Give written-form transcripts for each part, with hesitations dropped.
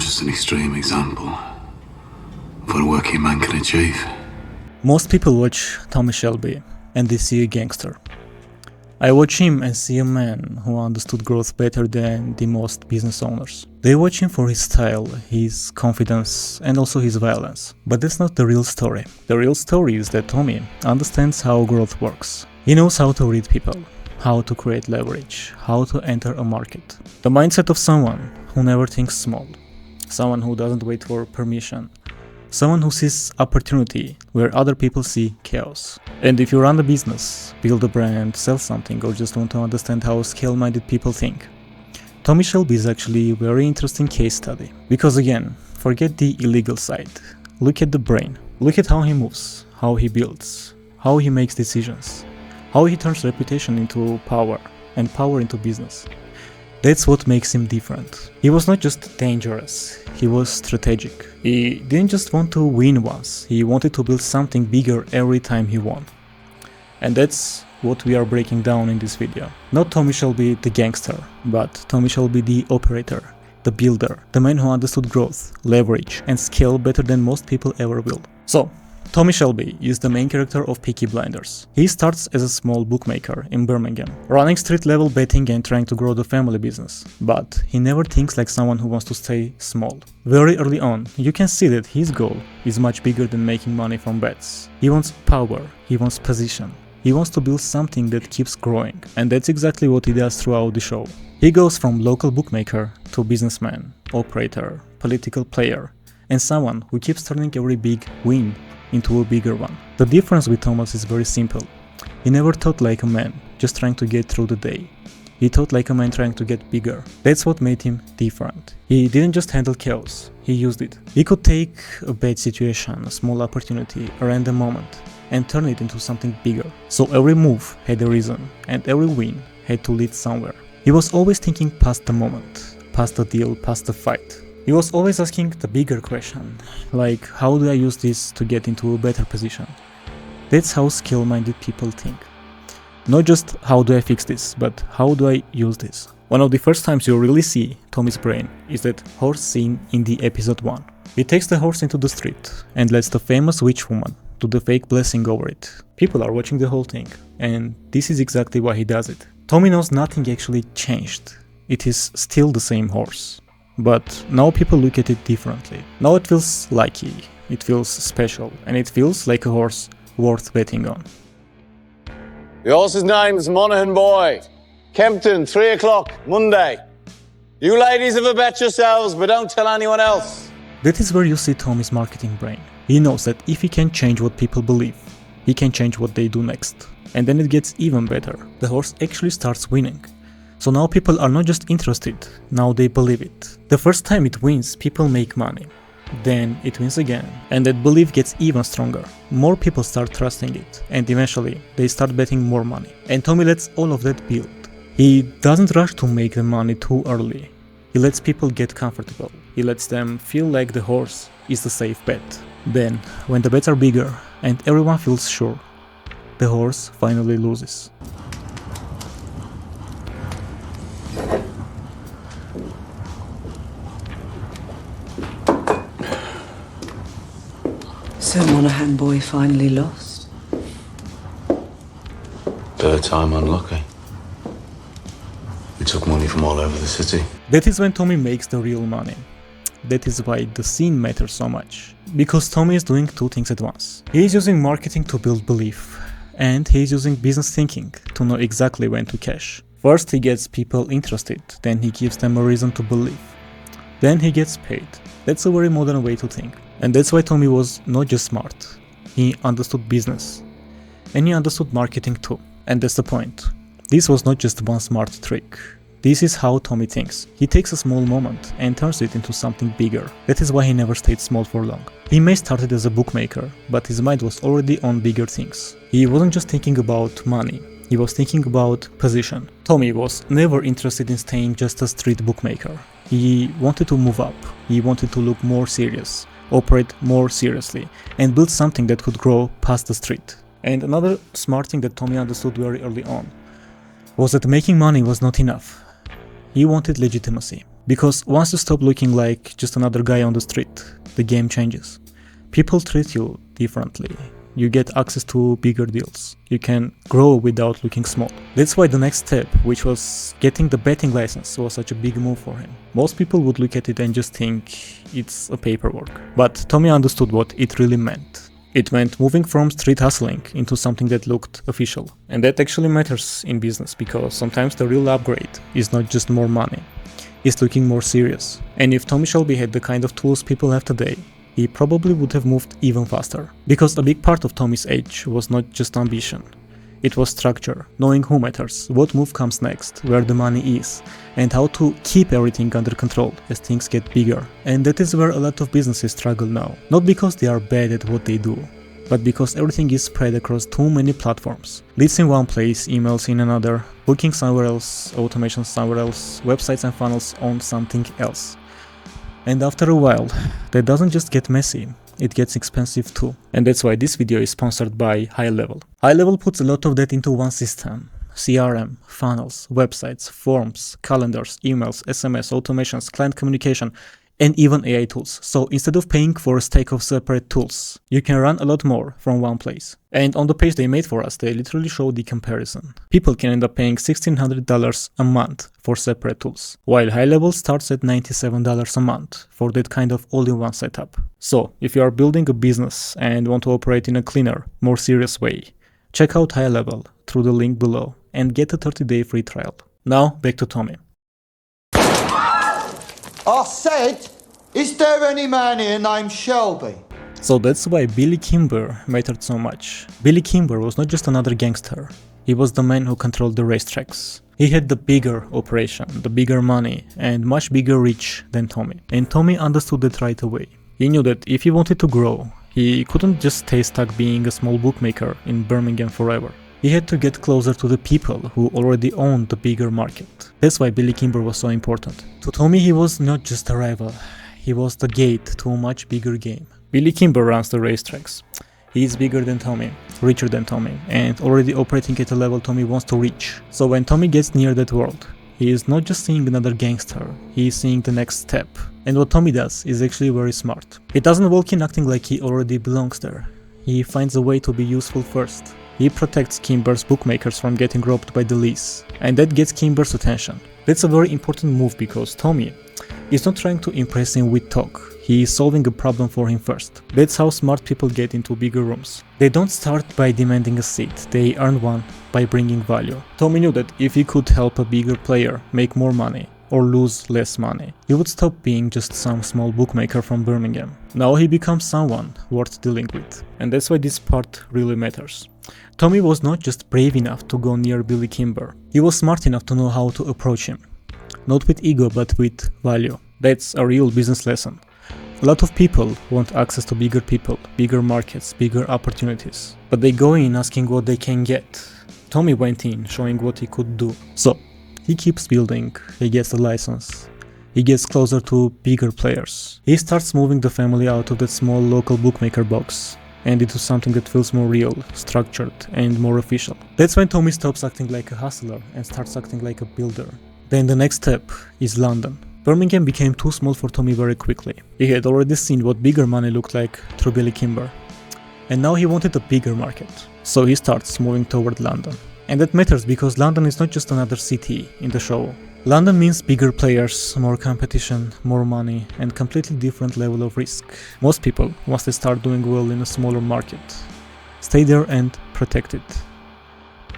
just an extreme example of what a working man can achieve. Most people watch Tommy Shelby and they see a gangster. I watch him and see a man who understood growth better than the most business owners. They watch him for his style, his confidence, and also his violence. But that's not the real story. The real story is that Tommy understands how growth works. He knows how to read people, how to create leverage, how to enter a market. The mindset of someone who never thinks small, someone who doesn't wait for permission, someone who sees opportunity where other people see chaos. And if you run a business, build a brand, sell something, or just want to understand how scale-minded people think, Tommy Shelby is actually a very interesting case study. Because again, forget the illegal side. Look at the brain. Look at how he moves, how he builds, how he makes decisions, how he turns reputation into power and power into business. That's what makes him different. He was not just dangerous, he was strategic. He didn't just want to win once, he wanted to build something bigger every time he won. And that's what we are breaking down in this video. Not Tommy Shelby the gangster, but Tommy Shelby the operator, the builder, the man who understood growth, leverage, and scale better than most people ever will. So, Tommy Shelby is the main character of Peaky Blinders. He starts as a small bookmaker in Birmingham, running street-level betting and trying to grow the family business. But he never thinks like someone who wants to stay small. Very early on, you can see that his goal is much bigger than making money from bets. He wants power, he wants position. He wants to build something that keeps growing. And that's exactly what he does throughout the show. He goes from local bookmaker to businessman, operator, political player, and someone who keeps turning every big win into a bigger one. The difference with Thomas is very simple. He never thought like a man, just trying to get through the day. He thought like a man trying to get bigger. That's what made him different. He didn't just handle chaos, he used it. He could take a bad situation, a small opportunity, a random moment, and turn it into something bigger. So every move had a reason, and every win had to lead somewhere. He was always thinking past the moment, past the deal, past the fight. He was always asking the bigger question, like how do I use this to get into a better position? That's how skill-minded people think. Not just how do I fix this, but how do I use this? One of the first times you really see Tommy's brain is that horse scene in the episode 1. He takes the horse into the street and lets the famous witch woman do the fake blessing over it. People are watching the whole thing, and this is exactly why he does it. Tommy knows nothing actually changed. It is still the same horse. But now people look at it differently. Now it feels lucky, it feels special, and it feels like a horse worth betting on. The horse's name is Monaghan Boy. Kempton, 3 o'clock, Monday. You ladies have a bet yourselves, but don't tell anyone else. That is where you see Tommy's marketing brain. He knows that if he can change what people believe, he can change what they do next. And then it gets even better. The horse actually starts winning. So now people are not just interested, now they believe it. The first time it wins, people make money. Then it wins again, and that belief gets even stronger. More people start trusting it, and eventually they start betting more money. And Tommy lets all of that build. He doesn't rush to make the money too early. He lets people get comfortable. He lets them feel like the horse is the safe bet. Then, when the bets are bigger and everyone feels sure, the horse finally loses. So Monaghan Boy finally lost? Third time unlucky. We took money from all over the city. That is when Tommy makes the real money. That is why the scene matters so much. Because Tommy is doing two things at once. He is using marketing to build belief, and he is using business thinking to know exactly when to cash. First he gets people interested, then he gives them a reason to believe. Then he gets paid. That's a very modern way to think. And that's why Tommy was not just smart. He understood business. And he understood marketing too. And that's the point. This was not just one smart trick. This is how Tommy thinks. He takes a small moment and turns it into something bigger. That is why he never stayed small for long. He may started as a bookmaker, but his mind was already on bigger things. He wasn't just thinking about money. He was thinking about position. Tommy was never interested in staying just a street bookmaker. He wanted to move up. He wanted to look more serious, operate more seriously, and build something that could grow past the street. And another smart thing that Tommy understood very early on was that making money was not enough. He wanted legitimacy. Because once you stop looking like just another guy on the street, the game changes. People treat you differently. You get access to bigger deals. You can grow without looking small. That's why the next step, which was getting the betting license, was such a big move for him. Most people would look at it and just think it's a paperwork. But Tommy understood what it really meant. It meant moving from street hustling into something that looked official. And that actually matters in business, because sometimes the real upgrade is not just more money. It's looking more serious. And if Tommy Shelby had the kind of tools people have today, he probably would have moved even faster. Because a big part of Tommy's edge was not just ambition. It was structure, knowing who matters, what move comes next, where the money is, and how to keep everything under control as things get bigger. And that is where a lot of businesses struggle now. Not because they are bad at what they do, but because everything is spread across too many platforms. Leads in one place, emails in another, booking somewhere else, automation somewhere else, websites and funnels on something else. And after a while, that doesn't just get messy, it gets expensive too. And that's why this video is sponsored by High Level. High Level puts a lot of that into one system. CRM, funnels, websites, forms, calendars, emails, SMS, automations, client communication, and even AI tools. So instead of paying for a stack of separate tools, you can run a lot more from one place. And on the page they made for us, they literally show the comparison. People can end up paying $1,600 a month for separate tools, while High Level starts at $97 a month for that kind of all-in-one setup. So if you are building a business and want to operate in a cleaner, more serious way, check out High Level through the link below and get a 30-day free trial. Now back to Tommy. I said, is there any man here named Shelby? So that's why Billy Kimber mattered so much. Billy Kimber was not just another gangster. He was the man who controlled the racetracks. He had the bigger operation, the bigger money, and much bigger reach than Tommy. And Tommy understood that right away. He knew that if he wanted to grow, he couldn't just stay stuck being a small bookmaker in Birmingham forever. He had to get closer to the people who already owned the bigger market. That's why Billy Kimber was so important. To Tommy, he was not just a rival. He was the gate to a much bigger game. Billy Kimber runs the racetracks. He is bigger than Tommy, richer than Tommy, and already operating at a level Tommy wants to reach. So when Tommy gets near that world, he is not just seeing another gangster, he is seeing the next step. And what Tommy does is actually very smart. He doesn't walk in acting like he already belongs there. He finds a way to be useful first. He protects Kimber's bookmakers from getting robbed by the lease, and that gets Kimber's attention. That's a very important move because Tommy is not trying to impress him with talk. He is solving a problem for him first. That's how smart people get into bigger rooms. They don't start by demanding a seat, they earn one by bringing value. Tommy knew that if he could help a bigger player make more money, or lose less money, he would stop being just some small bookmaker from Birmingham. Now he becomes someone worth dealing with. And that's why this part really matters. Tommy was not just brave enough to go near Billy Kimber. He was smart enough to know how to approach him. Not with ego, but with value. That's a real business lesson. A lot of people want access to bigger people, bigger markets, bigger opportunities. But they go in asking what they can get. Tommy went in showing what he could do. So he keeps building, he gets the license, he gets closer to bigger players. He starts moving the family out of that small local bookmaker box and into something that feels more real, structured, and more official. That's when Tommy stops acting like a hustler and starts acting like a builder. Then the next step is London. Birmingham became too small for Tommy very quickly. He had already seen what bigger money looked like through Billy Kimber. And now he wanted a bigger market. So he starts moving toward London. And that matters because London is not just another city in the show. London means bigger players, more competition, more money, and completely different level of risk. Most people, once they start doing well in a smaller market, stay there and protect it.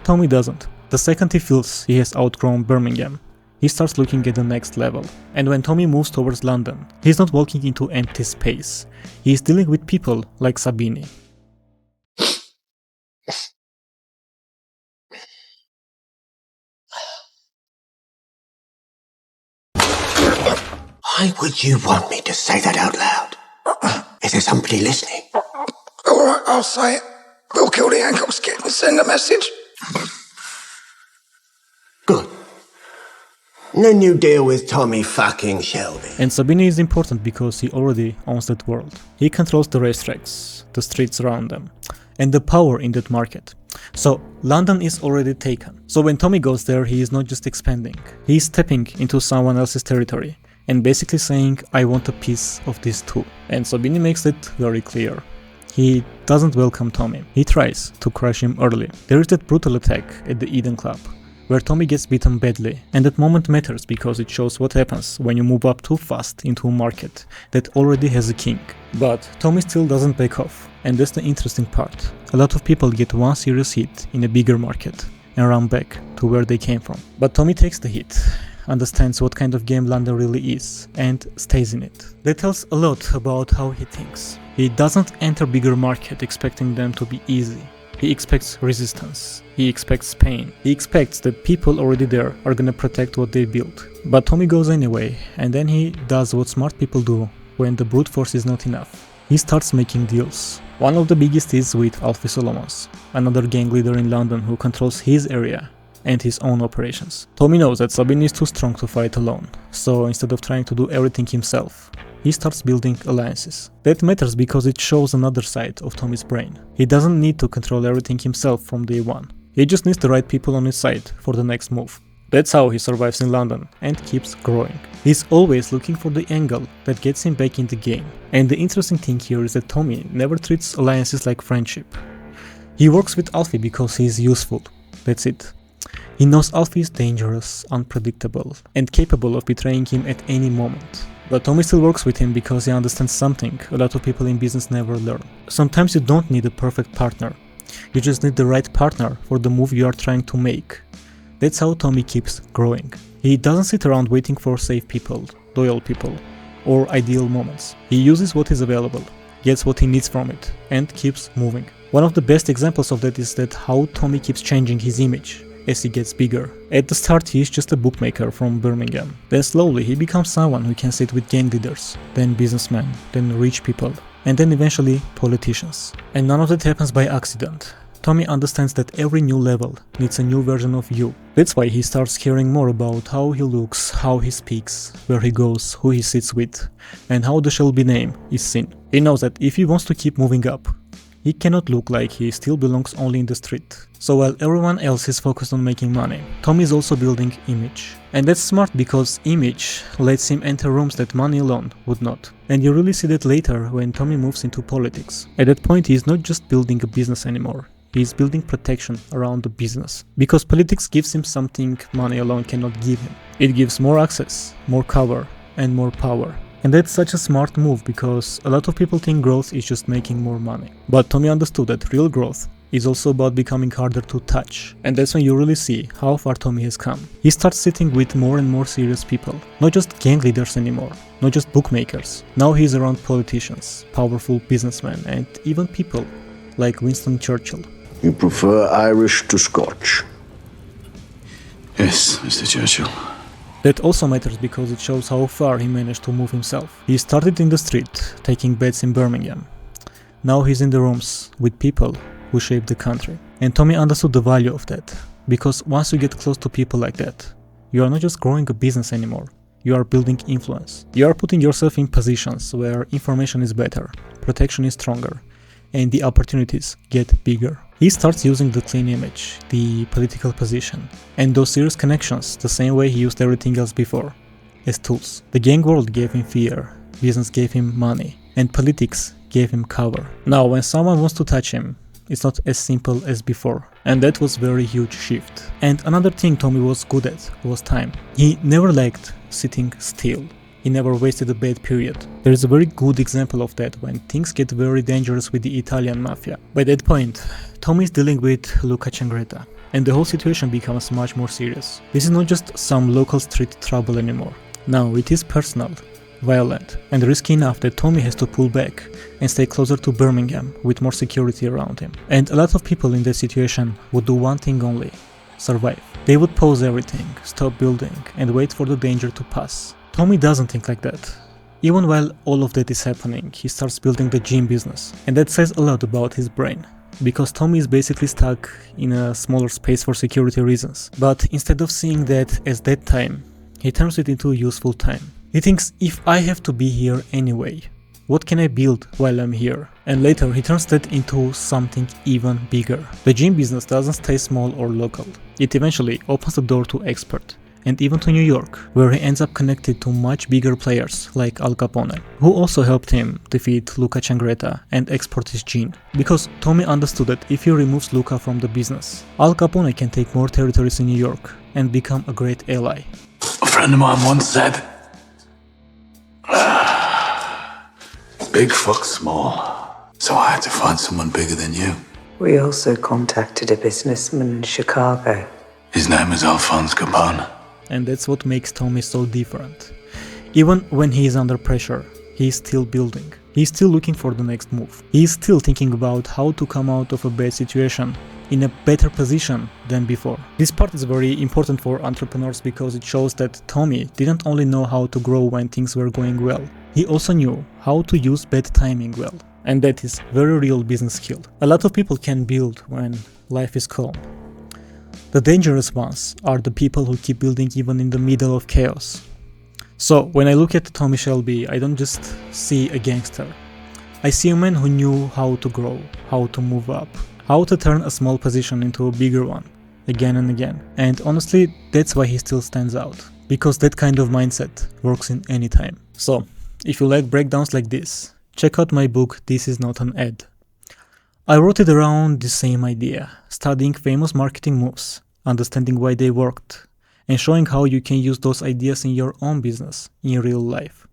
Tommy doesn't. The second he feels he has outgrown Birmingham, he starts looking at the next level. And when Tommy moves towards London, he's not walking into empty space. He is dealing with people like Sabini. Why would you want me to say that out loud? Is there somebody listening? All right, I'll say it. We'll kill the Hancocks, get and send a message. Good. And then you deal with Tommy fucking Shelby. And Sabini is important because he already owns that world. He controls the racetracks, the streets around them, and the power in that market. So London is already taken. So when Tommy goes there, he is not just expanding. He is stepping into someone else's territory. and basically saying, I want a piece of this too. And Shelby makes it very clear. He doesn't welcome Tommy. He tries to crush him early. There is that brutal attack at the Eden Club, where Tommy gets beaten badly, and that moment matters because it shows what happens when you move up too fast into a market that already has a king. But Tommy still doesn't back off, and that's the interesting part. A lot of people get one serious hit in a bigger market and run back to where they came from. But Tommy takes the hit, understands what kind of game London really is, and stays in it. That tells a lot about how he thinks. He doesn't enter bigger market expecting them to be easy. He expects resistance. He expects pain. He expects that people already there are gonna protect what they built. But Tommy goes anyway, and then he does what smart people do when the brute force is not enough. He starts making deals. One of the biggest is with Alfie Solomons, another gang leader in London who controls his area and his own operations. Tommy knows that Sabine is too strong to fight alone, so instead of trying to do everything himself, he starts building alliances. That matters because it shows another side of Tommy's brain. He doesn't need to control everything himself from day one. He just needs the right people on his side for the next move. That's how he survives in London and keeps growing. He's always looking for the angle that gets him back in the game. And the interesting thing here is that Tommy never treats alliances like friendship. He works with Alfie because he's useful. That's it. He knows Alfie is dangerous, unpredictable, and capable of betraying him at any moment. But Tommy still works with him because he understands something a lot of people in business never learn. Sometimes you don't need a perfect partner. You just need the right partner for the move you are trying to make. That's how Tommy keeps growing. He doesn't sit around waiting for safe people, loyal people, or ideal moments. He uses what is available, gets what he needs from it, and keeps moving. One of the best examples of that is that how Tommy keeps changing his image as he gets bigger. At the start he is just a bookmaker from Birmingham. Then slowly he becomes someone who can sit with gang leaders, then businessmen, then rich people, and then eventually politicians. And none of that happens by accident. Tommy understands that every new level needs a new version of you. That's why he starts caring more about how he looks, how he speaks, where he goes, who he sits with, and how the Shelby name is seen. He knows that if he wants to keep moving up, he cannot look like he still belongs only in the street. So while everyone else is focused on making money, Tommy is also building image. And that's smart because image lets him enter rooms that money alone would not. And you really see that later when Tommy moves into politics. At that point he is not just building a business anymore. He is building protection around the business. Because politics gives him something money alone cannot give him. It gives more access, more cover, and more power. And that's such a smart move because a lot of people think growth is just making more money. But Tommy understood that real growth is also about becoming harder to touch. And that's when you really see how far Tommy has come. He starts sitting with more and more serious people. Not just gang leaders anymore. Not just bookmakers. Now he's around politicians, powerful businessmen, and even people like Winston Churchill. You prefer Irish to Scotch? Yes, Mr. Churchill. That also matters because it shows how far he managed to move himself. He started in the street, taking bets in Birmingham. Now he's in the rooms with people who shaped the country. And Tommy understood the value of that. Because once you get close to people like that, you are not just growing a business anymore. You are building influence. You are putting yourself in positions where information is better, protection is stronger, and the opportunities get bigger. He starts using the clean image, the political position, and those serious connections the same way he used everything else before, as tools. The gang world gave him fear, business gave him money, and politics gave him cover. Now, when someone wants to touch him, it's not as simple as before, and that was very huge shift. And another thing Tommy was good at was time. He never liked sitting still. He never wasted a bad period. There is a very good example of that when things get very dangerous with the Italian mafia. By that point, Tommy is dealing with Luca Changreta, and the whole situation becomes much more serious. This is not just some local street trouble anymore. Now it is personal, violent, and risky enough that Tommy has to pull back and stay closer to Birmingham with more security around him. And a lot of people in that situation would do one thing only: survive. They would pause everything, stop building, and wait for the danger to pass. Tommy doesn't think like that. Even while all of that is happening, he starts building the gym business. And that says a lot about his brain. Because Tommy is basically stuck in a smaller space for security reasons. But instead of seeing that as dead time, he turns it into useful time. He thinks, if I have to be here anyway, what can I build while I'm here? And later he turns that into something even bigger. The gym business doesn't stay small or local. It eventually opens the door to expert, and even to New York, where he ends up connected to much bigger players like Al Capone, who also helped him defeat Luca Changreta and export his gene. Because Tommy understood that if he removes Luca from the business, Al Capone can take more territories in New York and become a great ally. A friend of mine once said, big fucks small. So I had to find someone bigger than you. We also contacted a businessman in Chicago. His name is Alphonse Capone. And that's what makes Tommy so different. Even when he is under pressure, he is still building. He is still looking for the next move. He is still thinking about how to come out of a bad situation in a better position than before. This part is very important for entrepreneurs because it shows that Tommy didn't only know how to grow when things were going well, he also knew how to use bad timing well. And that is very real business skill. A lot of people can build when life is calm. The dangerous ones are the people who keep building even in the middle of chaos. So when I look at Tommy Shelby, I don't just see a gangster. I see a man who knew how to grow, how to move up, how to turn a small position into a bigger one, again and again. And honestly, that's why he still stands out. Because that kind of mindset works in any time. So, if you like breakdowns like this, check out my book This Is Not an Ad. I wrote it around the same idea, studying famous marketing moves, understanding why they worked, and showing how you can use those ideas in your own business, in real life.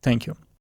Thank you.